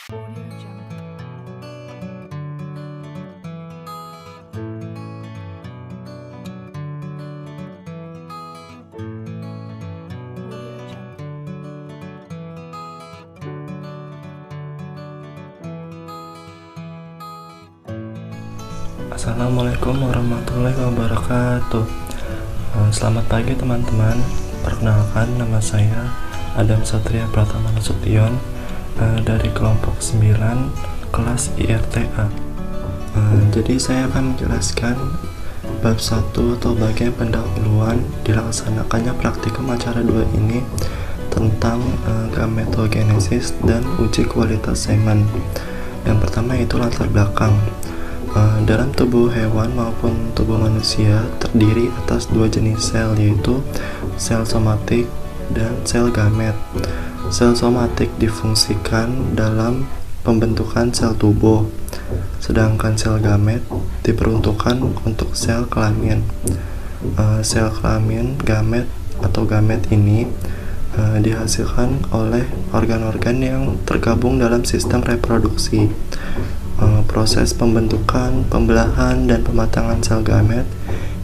Audio Jungle. Audio Jungle. Assalamualaikum warahmatullahi wabarakatuh. Selamat pagi teman-teman. Perkenalkan, nama saya Adam Satria Pratama Nasution dari kelompok 9 kelas IRTA. Jadi saya akan menjelaskan bab 1 atau bagian pendahuluan dilaksanakannya praktikum acara 2 ini tentang gametogenesis dan uji kualitas semen. Yang pertama yaitu latar belakang. Dalam tubuh hewan maupun tubuh manusia terdiri atas dua jenis sel, yaitu sel somatik dan sel gamet. Sel somatik difungsikan dalam pembentukan sel tubuh, sedangkan sel gamet diperuntukkan untuk sel kelamin. Sel kelamin gamet atau gamet ini dihasilkan oleh organ-organ yang tergabung dalam sistem reproduksi. Proses pembentukan, pembelahan, dan pematangan sel gamet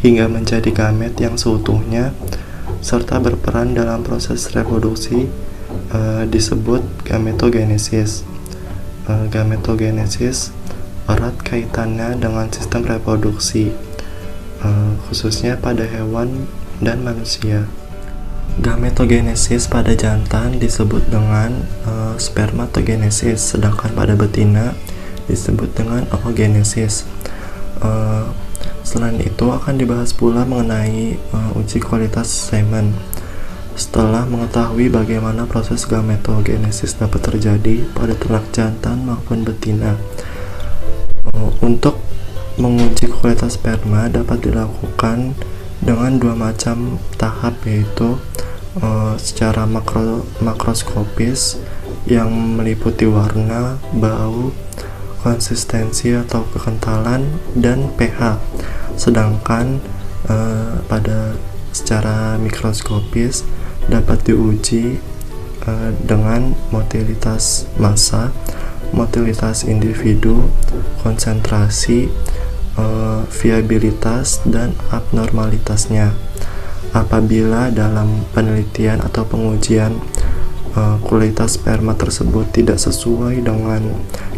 hingga menjadi gamet yang seutuhnya serta berperan dalam proses reproduksi disebut gametogenesis. Gametogenesis erat kaitannya dengan sistem reproduksi, khususnya pada hewan dan manusia. Gametogenesis pada jantan disebut dengan spermatogenesis, sedangkan pada betina disebut dengan oogenesis. Selain itu akan dibahas pula mengenai uji kualitas semen. Setelah mengetahui bagaimana proses gametogenesis dapat terjadi pada ternak jantan maupun betina, untuk menguji kualitas sperma dapat dilakukan dengan dua macam tahap, yaitu secara makroskopis yang meliputi warna, bau, konsistensi atau kekentalan, dan pH. Sedangkan pada secara mikroskopis dapat diuji dengan motilitas massa, motilitas individu, konsentrasi, viabilitas, dan abnormalitasnya. Apabila dalam penelitian atau pengujian kualitas sperma tersebut tidak sesuai dengan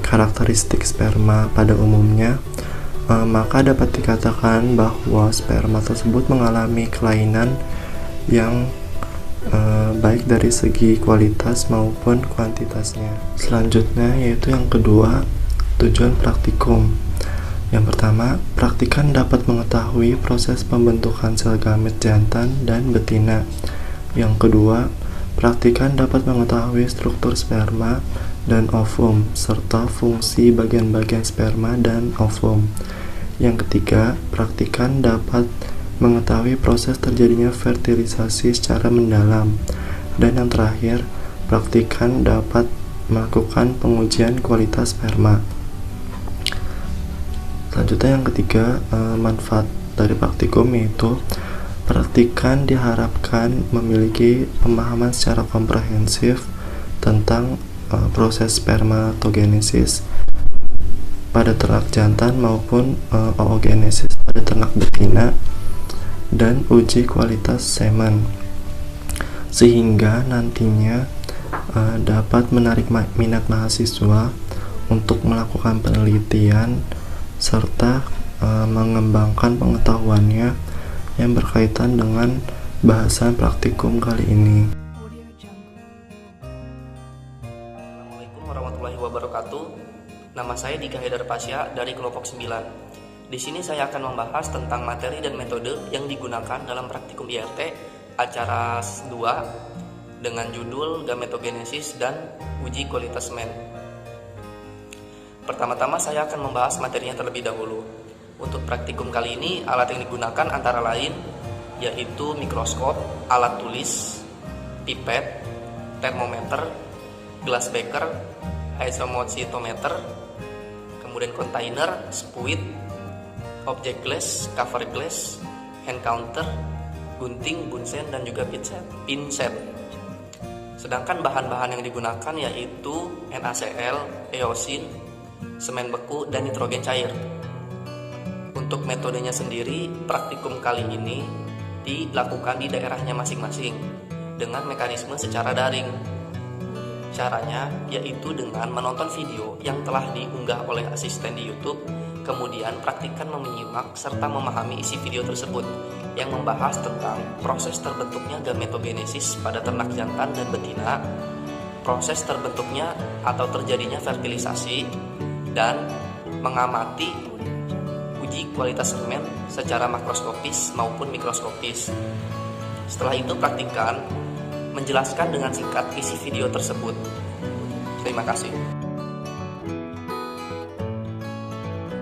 karakteristik sperma pada umumnya, maka dapat dikatakan bahwa sperma tersebut mengalami kelainan yang baik dari segi kualitas maupun kuantitasnya. Selanjutnya yaitu yang kedua, tujuan praktikum. Yang pertama, praktikan dapat mengetahui proses pembentukan sel gamet jantan dan betina. Yang kedua, praktikan dapat mengetahui struktur sperma dan ovum serta fungsi bagian-bagian sperma dan ovum. Yang ketiga, praktikan dapat mengetahui proses terjadinya fertilisasi secara mendalam. Dan yang terakhir, praktikan dapat melakukan pengujian kualitas sperma. Selanjutnya yang ketiga, manfaat dari praktikum yaitu praktikan diharapkan memiliki pemahaman secara komprehensif tentang proses spermatogenesis pada ternak jantan maupun oogenesis pada ternak betina, dan uji kualitas semen, sehingga nantinya dapat menarik minat mahasiswa untuk melakukan penelitian serta mengembangkan pengetahuannya yang berkaitan dengan bahasan praktikum kali ini. Audio Jungle. Assalamualaikum warahmatullahi wabarakatuh. Nama saya Dika Haidar Pasya dari kelompok 9. Di sini saya akan membahas tentang materi dan metode yang digunakan dalam praktikum IRT acara 2 dengan judul gametogenesis dan uji kualitas semen. Pertama-tama saya akan membahas materinya terlebih dahulu. Untuk praktikum kali ini, alat yang digunakan antara lain yaitu mikroskop, alat tulis, pipet, termometer, glass beaker, isomositometer, kemudian kontainer, spuit, object glass, cover glass, hand counter, gunting, bunsen, dan juga pinset. Sedangkan bahan-bahan yang digunakan yaitu NaCl, eosin, semen beku, dan nitrogen cair. Untuk metodenya sendiri, praktikum kali ini dilakukan di daerahnya masing-masing dengan mekanisme secara daring. Caranya yaitu dengan menonton video yang telah diunggah oleh asisten di YouTube, kemudian praktikkan menyimak serta memahami isi video tersebut yang membahas tentang proses terbentuknya gametogenesis pada ternak jantan dan betina, proses terbentuknya atau terjadinya fertilisasi, dan mengamati uji kualitas semen secara makroskopis maupun mikroskopis. Setelah itu praktikkan menjelaskan dengan singkat isi video tersebut. Terima kasih.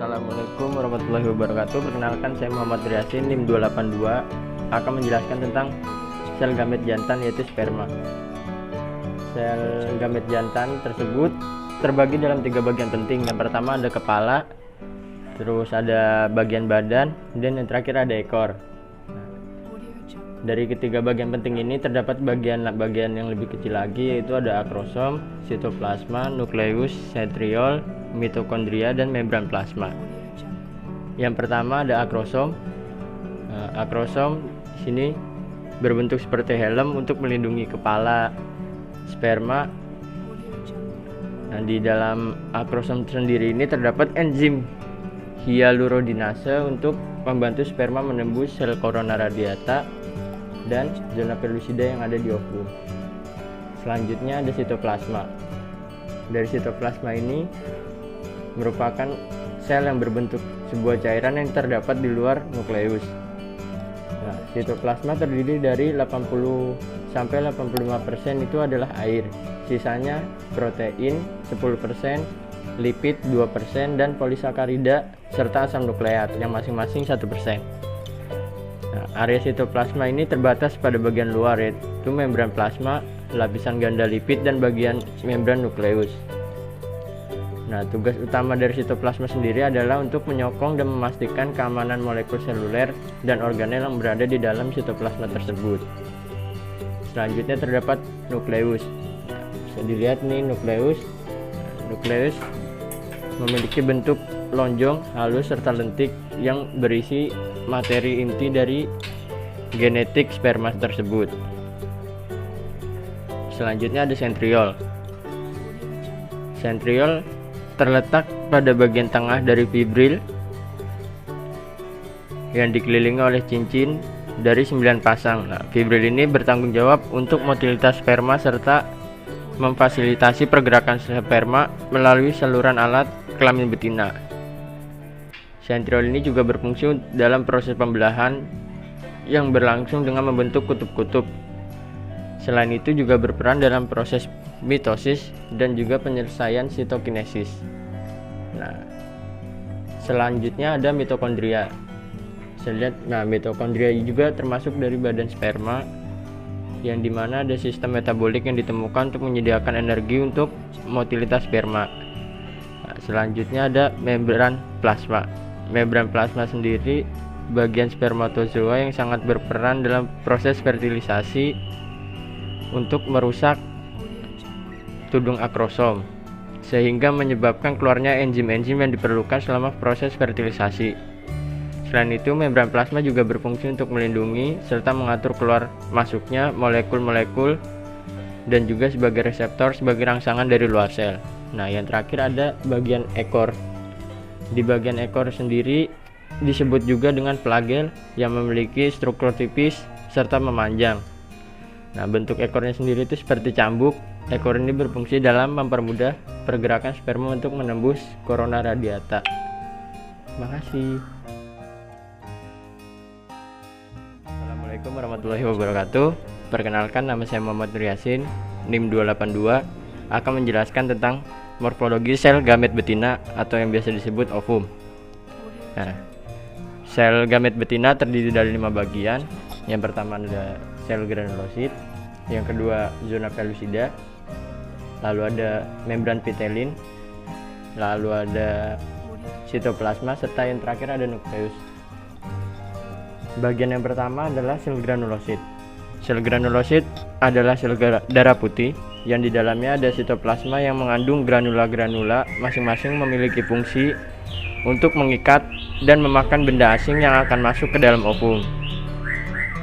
Assalamualaikum warahmatullahi wabarakatuh. Perkenalkan, saya Muhammad Riasin, NIM 282, akan menjelaskan tentang sel gamet jantan yaitu sperma. Sel gamet jantan tersebut terbagi dalam 3 bagian penting. Yang pertama ada kepala, terus ada bagian badan, dan yang terakhir ada ekor. Dari ketiga bagian penting ini terdapat bagian yang lebih kecil lagi, yaitu ada akrosom, sitoplasma, nukleus, sentriol, mitokondria, dan membran plasma. Yang pertama ada akrosom. Akrosom di sini berbentuk seperti helm untuk melindungi kepala sperma. Nah, di dalam akrosom sendiri ini terdapat enzim hyalurodinase untuk membantu sperma menembus sel korona radiata dan zona pellucida yang ada di ovum. Selanjutnya ada sitoplasma. Dari sitoplasma ini merupakan sel yang berbentuk sebuah cairan yang terdapat di luar nukleus. Nah, sitoplasma terdiri dari 80-85% itu adalah air. Sisanya protein 10%, lipid 2%, dan polisakarida serta asam nukleat yang masing-masing 1%. Nah, area sitoplasma ini terbatas pada bagian luar, yaitu membran plasma, lapisan ganda lipid, dan bagian membran nukleus. Nah, tugas utama dari sitoplasma sendiri adalah untuk menyokong dan memastikan keamanan molekul seluler dan organel yang berada di dalam sitoplasma tersebut. Selanjutnya terdapat nukleus. Nah, bisa dilihat nih nukleus. Nukleus memiliki bentuk lonjong, halus, serta lentik yang berisi materi inti dari genetik sperma tersebut. Selanjutnya ada sentriol. Sentriol terletak pada bagian tengah dari fibril yang dikelilingi oleh cincin dari 9 pasang. Nah, fibril ini bertanggung jawab untuk motilitas sperma serta memfasilitasi pergerakan sperma melalui saluran alat kelamin betina. Sentriol ini juga berfungsi dalam proses pembelahan yang berlangsung dengan membentuk kutub-kutub. Selain itu juga berperan dalam proses mitosis dan juga penyelesaian sitokinesis. Nah, selanjutnya ada mitokondria. Nah, mitokondria juga termasuk dari badan sperma, yang dimana ada sistem metabolik yang ditemukan untuk menyediakan energi untuk motilitas sperma. Nah, selanjutnya ada membran plasma. Membran plasma sendiri bagian spermatozoa yang sangat berperan dalam proses fertilisasi untuk merusak tudung akrosom, sehingga menyebabkan keluarnya enzim-enzim yang diperlukan selama proses fertilisasi. Selain itu, membran plasma juga berfungsi untuk melindungi serta mengatur keluar masuknya molekul-molekul dan juga sebagai reseptor sebagai rangsangan dari luar sel. Nah, yang terakhir ada bagian ekor. Di bagian ekor sendiri disebut juga dengan flagel yang memiliki struktur tipis serta memanjang. Nah, bentuk ekornya sendiri itu seperti cambuk. Ekor ini berfungsi dalam mempermudah pergerakan sperma untuk menembus korona radiata. Terima kasih. Assalamualaikum warahmatullahi wabarakatuh. Perkenalkan, nama saya Muhammad Riasin, NIM 282, akan menjelaskan tentang morfologi sel gamet betina atau yang biasa disebut ovum. Nah, sel gamet betina terdiri dari 5 bagian. Yang pertama ada sel granulosit, yang kedua zona pellucida, lalu ada membran pitelin, lalu ada sitoplasma, serta yang terakhir ada nukleus. Bagian yang pertama adalah sel granulosit. Sel granulosit adalah sel darah putih yang di dalamnya ada sitoplasma yang mengandung granula-granula, masing-masing memiliki fungsi untuk mengikat dan memakan benda asing yang akan masuk ke dalam ovum.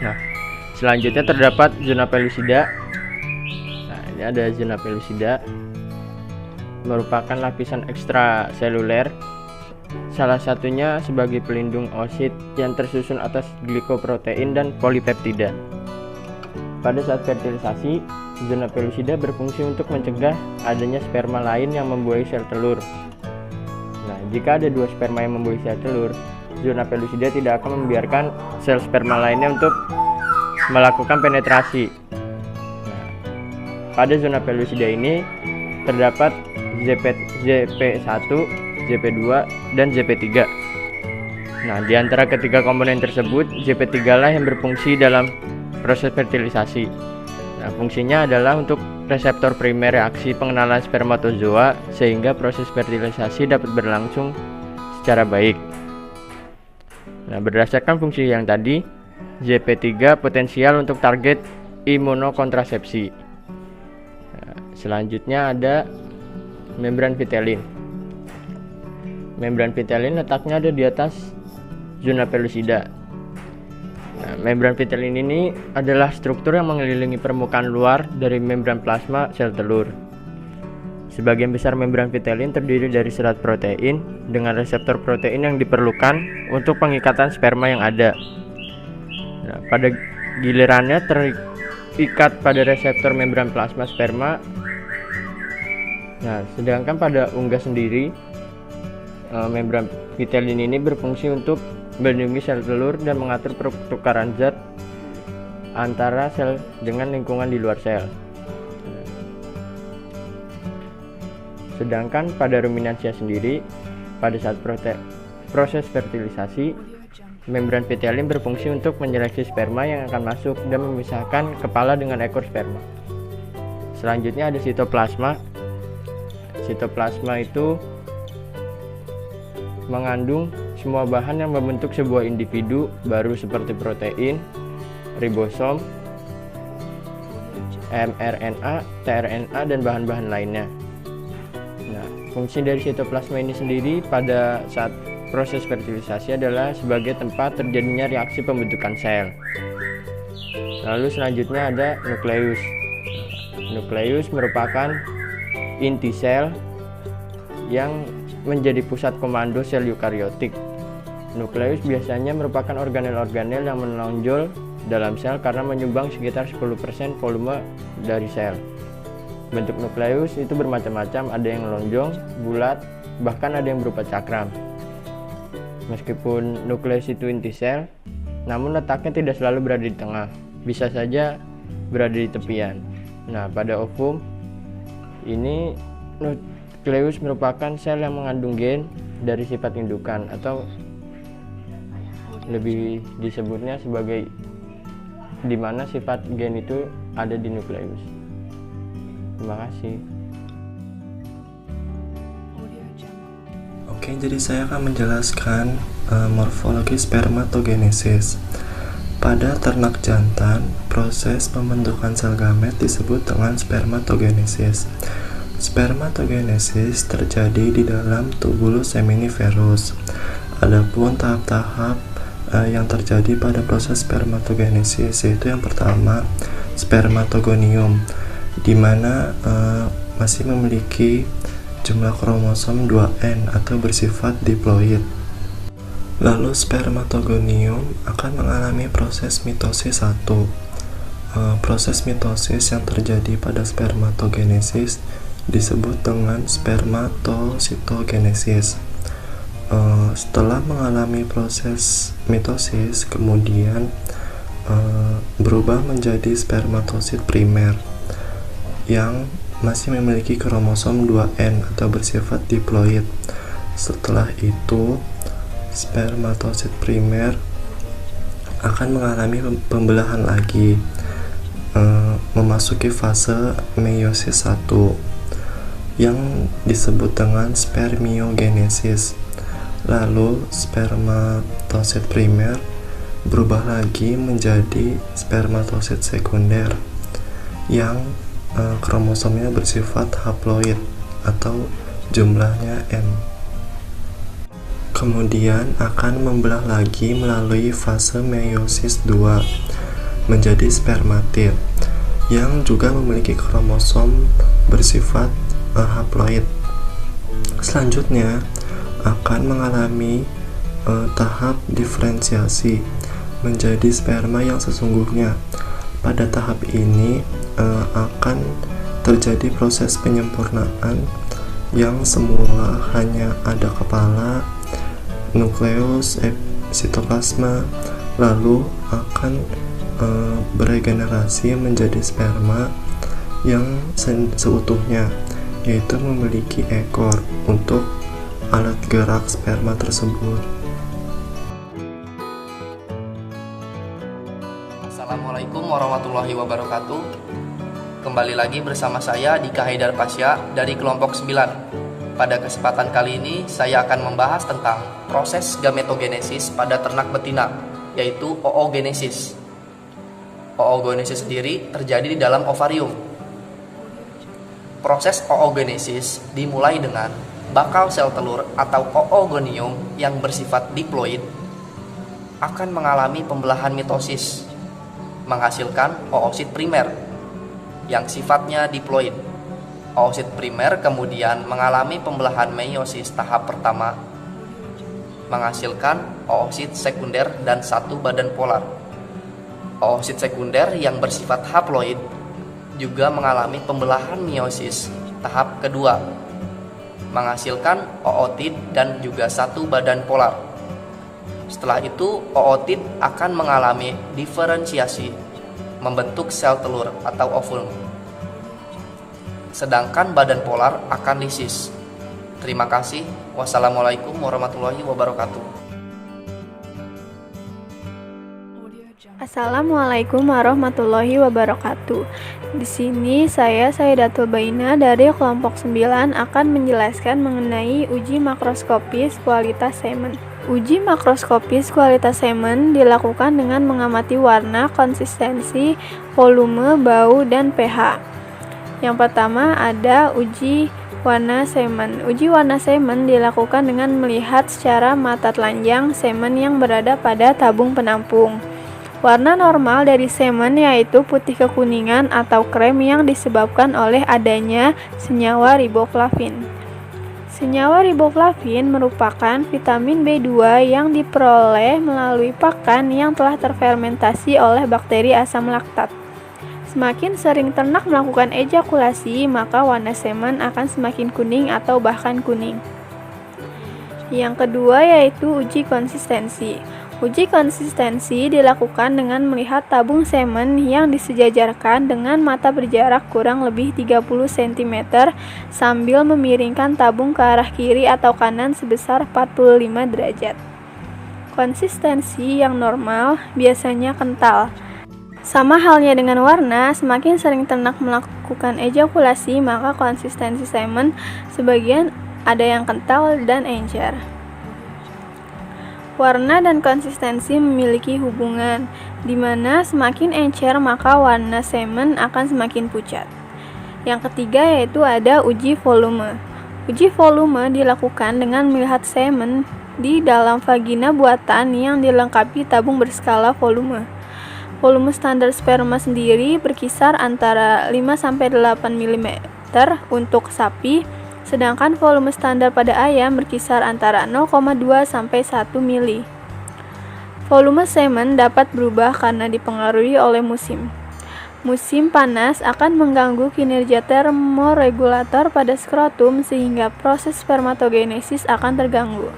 Nah, selanjutnya terdapat zona pellucida. Nah, ini ada zona pellucida, merupakan lapisan ekstraseluler, salah satunya sebagai pelindung oosit yang tersusun atas glikoprotein dan polipeptida. Pada saat fertilisasi, zona pellucida berfungsi untuk mencegah adanya sperma lain yang membuahi sel telur. Nah, jika ada 2 sperma yang membuahi sel telur, zona pellucida tidak akan membiarkan sel sperma lainnya untuk melakukan penetrasi. Nah, pada zona pellucida ini terdapat ZP1, ZP2, dan ZP3. Nah, di antara ketiga komponen tersebut, ZP3 lah yang berfungsi dalam proses fertilisasi. Nah, fungsinya adalah untuk reseptor primer reaksi pengenalan spermatozoa sehingga proses fertilisasi dapat berlangsung secara baik. Nah, berdasarkan fungsi yang tadi, ZP3 potensial untuk target imunokontrasepsi. Nah, selanjutnya ada membran vitelin. Membran vitelin letaknya ada di atas zona pellucida. Nah, membran vitelin ini adalah struktur yang mengelilingi permukaan luar dari membran plasma sel telur. Sebagian besar membran vitelin terdiri dari serat protein dengan reseptor protein yang diperlukan untuk pengikatan sperma yang ada. Nah, pada gilirannya terikat pada reseptor membran plasma sperma. Nah, sedangkan pada unggas sendiri, membran vitelin ini berfungsi untuk melindungi sel telur dan mengatur pertukaran zat antara sel dengan lingkungan di luar sel. Sedangkan pada ruminansia sendiri, pada saat proses fertilisasi, membran vitelin berfungsi untuk menyeleksi sperma yang akan masuk dan memisahkan kepala dengan ekor sperma. Selanjutnya ada sitoplasma. Sitoplasma itu mengandung semua bahan yang membentuk sebuah individu baru seperti protein, ribosom, mRNA, tRNA, dan bahan-bahan lainnya. Nah, fungsi dari sitoplasma ini sendiri pada saat proses fertilisasi adalah sebagai tempat terjadinya reaksi pembentukan sel. Lalu selanjutnya ada nukleus. Nukleus merupakan inti sel yang menjadi pusat komando sel eukariotik. Nukleus biasanya merupakan organel-organel yang menonjol dalam sel karena menyumbang sekitar 10% volume dari sel. Bentuk nukleus itu bermacam-macam, ada yang lonjong, bulat, bahkan ada yang berupa cakram. Meskipun nukleus itu inti sel, namun letaknya tidak selalu berada di tengah, bisa saja berada di tepian. Nah, pada ovum ini nukleus merupakan sel yang mengandung gen dari sifat indukan, atau lebih disebutnya sebagai di mana sifat gen itu ada di nukleus. Terima kasih. Oke, jadi saya akan menjelaskan morfologi spermatogenesis. Pada ternak jantan, proses pembentukan sel gamet disebut dengan spermatogenesis. Spermatogenesis terjadi di dalam tubulus seminiferus. Adapun tahap-tahap yang terjadi pada proses spermatogenesis, yaitu yang pertama spermatogonium, di mana masih memiliki jumlah kromosom 2N atau bersifat diploid. Lalu spermatogonium akan mengalami proses mitosis 1. Proses mitosis yang terjadi pada spermatogenesis disebut dengan spermatositogenesis. Setelah mengalami proses mitosis, kemudian berubah menjadi spermatosit primer yang masih memiliki kromosom 2N atau bersifat diploid. Setelah itu, spermatosit primer akan mengalami pembelahan lagi, memasuki fase meiosis 1 yang disebut dengan spermiogenesis. Lalu spermatosit primer berubah lagi menjadi spermatosit sekunder yang kromosomnya bersifat haploid atau jumlahnya N. Kemudian akan membelah lagi melalui fase meiosis 2 menjadi spermatid yang juga memiliki kromosom bersifat haploid. Selanjutnya akan mengalami tahap diferensiasi menjadi sperma yang sesungguhnya. Pada tahap ini akan terjadi proses penyempurnaan yang semula hanya ada kepala, nukleus, sitoplasma, lalu akan beregenerasi menjadi sperma yang seutuhnya, yaitu memiliki ekor untuk alat gerak sperma tersebut. Assalamualaikum warahmatullahi wabarakatuh. Kembali lagi bersama saya Dika Haidar Pasya dari kelompok 9. Pada kesempatan kali ini saya akan membahas tentang proses gametogenesis pada ternak betina, yaitu oogenesis. Oogenesis sendiri terjadi di dalam ovarium. Proses oogenesis dimulai dengan bakal sel telur atau oogonium yang bersifat diploid akan mengalami pembelahan mitosis, menghasilkan oosit primer yang sifatnya diploid. Oosit primer kemudian mengalami pembelahan meiosis tahap pertama, menghasilkan oosit sekunder dan satu badan polar. Oosit sekunder yang bersifat haploid juga mengalami pembelahan meiosis tahap kedua, menghasilkan ootid dan juga satu badan polar. Setelah itu, ootid akan mengalami diferensiasi, membentuk sel telur atau ovum. Sedangkan badan polar akan lisis. Terima kasih. Wassalamualaikum warahmatullahi wabarakatuh. Assalamualaikum warahmatullahi wabarakatuh. Di sini saya Sayyidatul Baina dari kelompok 9 akan menjelaskan mengenai uji makroskopis kualitas semen. Uji makroskopis kualitas semen dilakukan dengan mengamati warna, konsistensi, volume, bau, dan pH. Yang pertama ada uji warna semen. Uji warna semen dilakukan dengan melihat secara mata telanjang semen yang berada pada tabung penampung. Warna normal dari semen yaitu putih kekuningan atau krem yang disebabkan oleh adanya senyawa riboflavin. Senyawa riboflavin merupakan vitamin B2 yang diperoleh melalui pakan yang telah terfermentasi oleh bakteri asam laktat. Semakin sering ternak melakukan ejakulasi, maka warna semen akan semakin kuning atau bahkan kuning. Yang kedua yaitu uji konsistensi. Uji konsistensi dilakukan dengan melihat tabung semen yang disejajarkan dengan mata berjarak kurang lebih 30 cm sambil memiringkan tabung ke arah kiri atau kanan sebesar 45 derajat. Konsistensi yang normal biasanya kental. Sama halnya dengan warna, semakin sering ternak melakukan ejakulasi, maka konsistensi semen sebagian ada yang kental dan encer. Warna dan konsistensi memiliki hubungan, di mana semakin encer maka warna semen akan semakin pucat. Yang ketiga yaitu ada uji volume. Uji volume dilakukan dengan melihat semen di dalam vagina buatan yang dilengkapi tabung berskala volume. Volume standar sperma sendiri berkisar antara 5-8 mm untuk sapi, sedangkan volume standar pada ayam berkisar antara 0,2 sampai 1 mili. Volume semen dapat berubah karena dipengaruhi oleh musim. Musim panas akan mengganggu kinerja termoregulator pada skrotum sehingga proses spermatogenesis akan terganggu.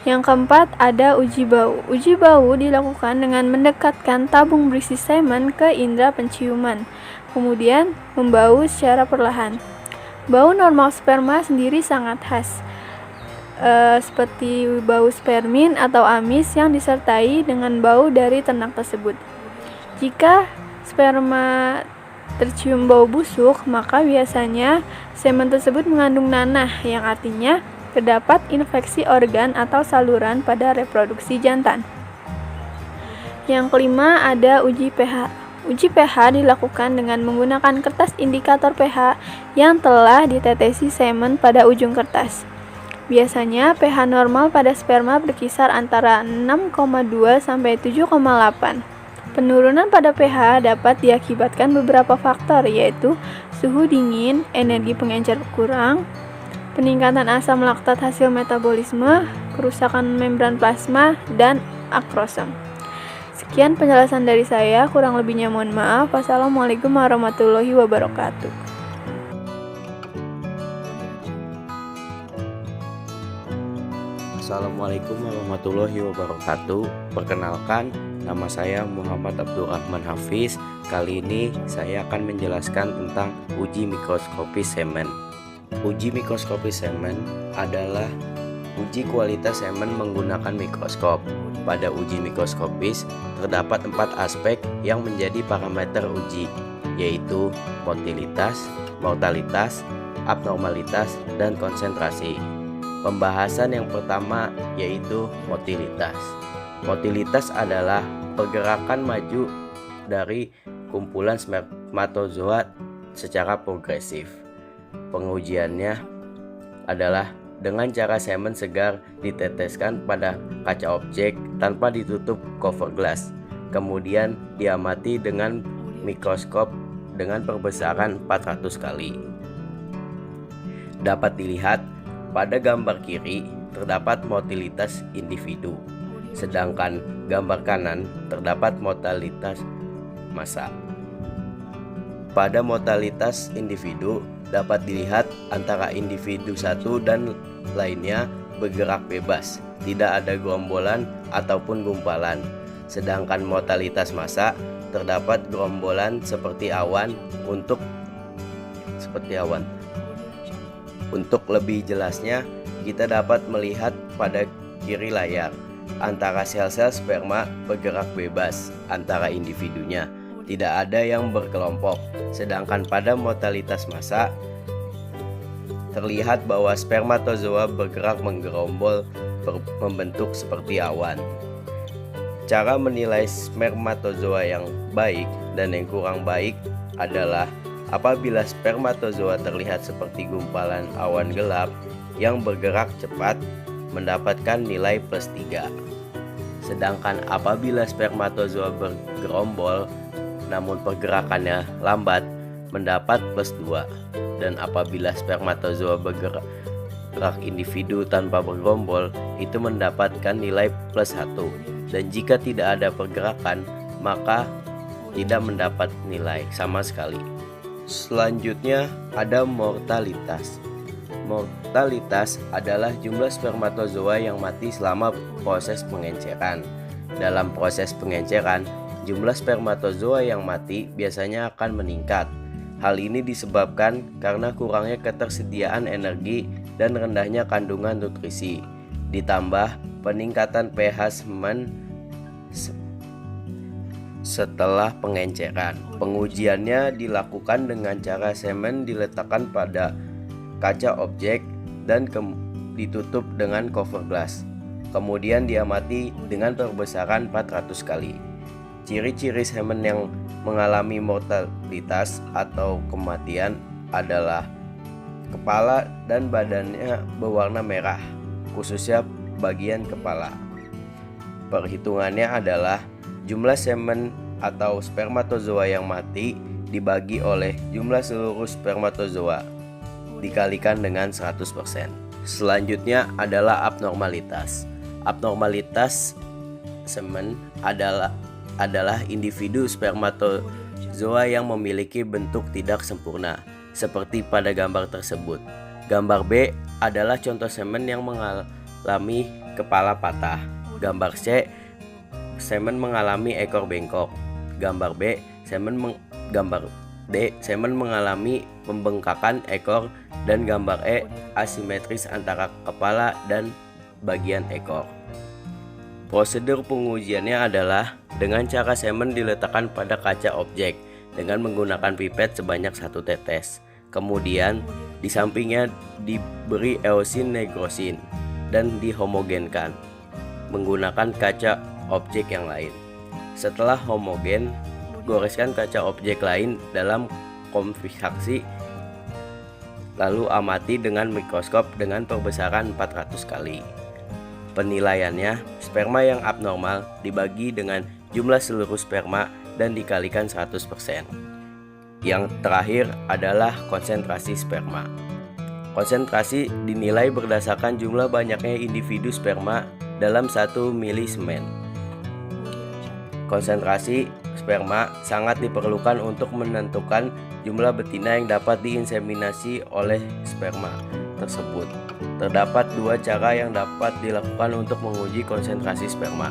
Yang keempat ada uji bau. Uji bau dilakukan dengan mendekatkan tabung berisi semen ke indera penciuman, kemudian membau secara perlahan. Bau normal sperma sendiri sangat khas, seperti bau spermin atau amis yang disertai dengan bau dari ternak tersebut. Jika sperma tercium bau busuk, maka biasanya semen tersebut mengandung nanah yang artinya terdapat infeksi organ atau saluran pada reproduksi jantan. Yang kelima ada uji pH. Uji pH dilakukan dengan menggunakan kertas indikator pH yang telah ditetesi semen pada ujung kertas. Biasanya pH normal pada sperma berkisar antara 6,2 sampai 7,8. Penurunan pada pH dapat diakibatkan beberapa faktor, yaitu suhu dingin, energi pengencer kurang, peningkatan asam laktat hasil metabolisme, kerusakan membran plasma, dan akrosem. Sekian penjelasan dari saya, kurang lebihnya mohon maaf. Wassalamualaikum warahmatullahi wabarakatuh. Assalamualaikum warahmatullahi wabarakatuh. Perkenalkan, nama saya Muhammad Abdurrahman Hafiz. Kali ini saya akan menjelaskan tentang uji mikroskopis semen. Uji mikroskopis semen adalah uji kualitas semen menggunakan mikroskop. Pada uji mikroskopis terdapat 4 aspek yang menjadi parameter uji, yaitu motilitas, mortalitas, abnormalitas, dan konsentrasi. Pembahasan yang pertama yaitu motilitas. Motilitas adalah pergerakan maju dari kumpulan spermatozoa secara progresif. Pengujiannya adalah dengan cara semen segar diteteskan pada kaca objek tanpa ditutup cover glass. Kemudian diamati dengan mikroskop dengan perbesaran 400 kali. Dapat dilihat pada gambar kiri terdapat motilitas individu, sedangkan gambar kanan terdapat motilitas massa. Pada motilitas individu dapat dilihat antara individu satu dan lainnya bergerak bebas, tidak ada gerombolan ataupun gumpalan. Sedangkan motilitas massa terdapat gerombolan seperti awan. Untuk lebih jelasnya, kita dapat melihat pada kiri layar antara sel-sel sperma bergerak bebas antara individunya, tidak ada yang berkelompok. Sedangkan pada motilitas massa terlihat bahwa spermatozoa bergerak menggerombol membentuk seperti awan. Cara menilai spermatozoa yang baik dan yang kurang baik adalah apabila spermatozoa terlihat seperti gumpalan awan gelap yang bergerak cepat mendapatkan nilai +3. Sedangkan apabila spermatozoa bergerombol namun pergerakannya lambat mendapat +2. Dan apabila spermatozoa bergerak individu tanpa bergerombol itu mendapatkan nilai +1. Dan jika tidak ada pergerakan maka tidak mendapat nilai sama sekali. Selanjutnya ada mortalitas. Mortalitas adalah jumlah spermatozoa yang mati selama proses pengenceran. Dalam proses pengenceran, jumlah spermatozoa yang mati biasanya akan meningkat. Hal ini disebabkan karena kurangnya ketersediaan energi dan rendahnya kandungan nutrisi, ditambah peningkatan pH semen setelah pengenceran. Pengujiannya dilakukan dengan cara semen diletakkan pada kaca objek dan ditutup dengan cover glass. Kemudian diamati dengan perbesaran 400 kali. Ciri-ciri semen yang mengalami mortalitas atau kematian adalah kepala dan badannya berwarna merah, khususnya bagian kepala. Perhitungannya adalah jumlah semen atau spermatozoa yang mati dibagi oleh jumlah seluruh spermatozoa dikalikan dengan 100%. Selanjutnya adalah abnormalitas. Abnormalitas semen adalah individu spermatozoa yang memiliki bentuk tidak sempurna, seperti pada gambar tersebut. Gambar B adalah contoh semen yang mengalami kepala patah. Gambar C, semen mengalami ekor bengkok. Gambar D, semen mengalami pembengkakan ekor. Dan gambar E, asimetris antara kepala dan bagian ekor. Prosedur pengujiannya adalah dengan cara semen diletakkan pada kaca objek dengan menggunakan pipet sebanyak 1 tetes. Kemudian di sampingnya diberi eosin negrosin dan dihomogenkan menggunakan kaca objek yang lain. Setelah homogen, goreskan kaca objek lain dalam konveksi, lalu amati dengan mikroskop dengan perbesaran 400 kali. Penilaiannya, sperma yang abnormal dibagi dengan jumlah seluruh sperma dan dikalikan 100%. Yang terakhir adalah konsentrasi sperma. Konsentrasi dinilai berdasarkan jumlah banyaknya individu sperma dalam 1 mili semen. Konsentrasi sperma sangat diperlukan untuk menentukan jumlah betina yang dapat diinseminasi oleh sperma tersebut. Terdapat 2 cara yang dapat dilakukan untuk menguji konsentrasi sperma.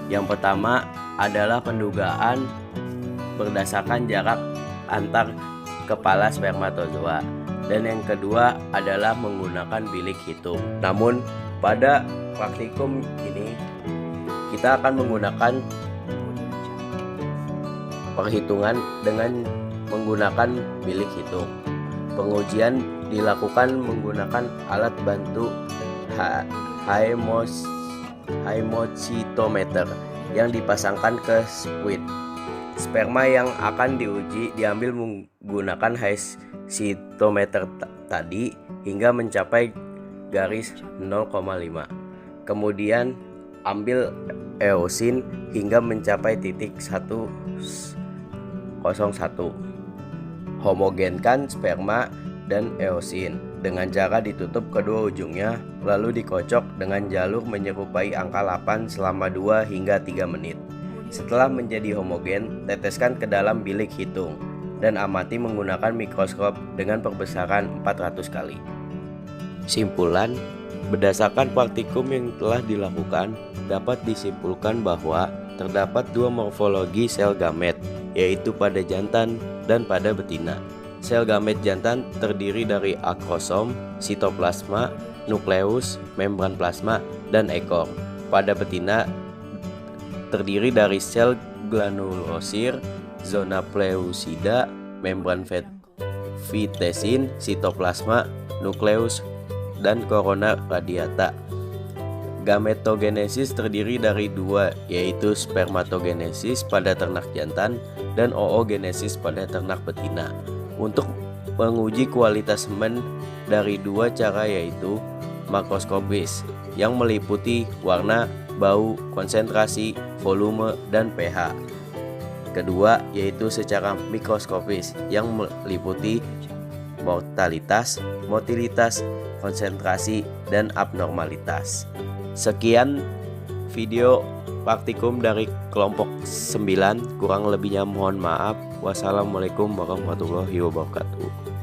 Yang pertama adalah pendugaan berdasarkan jarak antar kepala spermatozoa, dan yang kedua adalah menggunakan bilik hitung. Namun pada praktikum ini kita akan menggunakan perhitungan dengan menggunakan bilik hitung. Pengujian dilakukan menggunakan alat bantu haemocytometer yang dipasangkan ke spuit. Sperma yang akan diuji diambil menggunakan haemocytometer tadi hingga mencapai garis 0,5. Kemudian ambil eosin hingga mencapai titik 101. Homogenkan sperma dan eosin dengan cara ditutup kedua ujungnya, lalu dikocok dengan jalur menyerupai angka 8 selama 2 hingga 3 menit. Setelah menjadi homogen, teteskan ke dalam bilik hitung dan amati menggunakan mikroskop dengan perbesaran 400 kali. Simpulan, berdasarkan praktikum yang telah dilakukan, dapat disimpulkan bahwa terdapat 2 morfologi sel gamet, yaitu pada jantan dan pada betina. Sel gamet jantan terdiri dari akrosom, sitoplasma, nukleus, membran plasma, dan ekor. Pada betina terdiri dari sel granulosir, zona pleusida, membran vitesin, sitoplasma, nukleus, dan korona radiata. Gametogenesis terdiri dari 2, yaitu spermatogenesis pada ternak jantan dan oogenesis pada ternak betina. Untuk menguji kualitas semen dari 2 cara, yaitu makroskopis yang meliputi warna, bau, konsentrasi, volume, dan pH. Kedua yaitu secara mikroskopis yang meliputi mortalitas, motilitas, konsentrasi, dan abnormalitas. Sekian video praktikum dari kelompok 9, kurang lebihnya mohon maaf. Wassalamualaikum warahmatullahi wabarakatuh.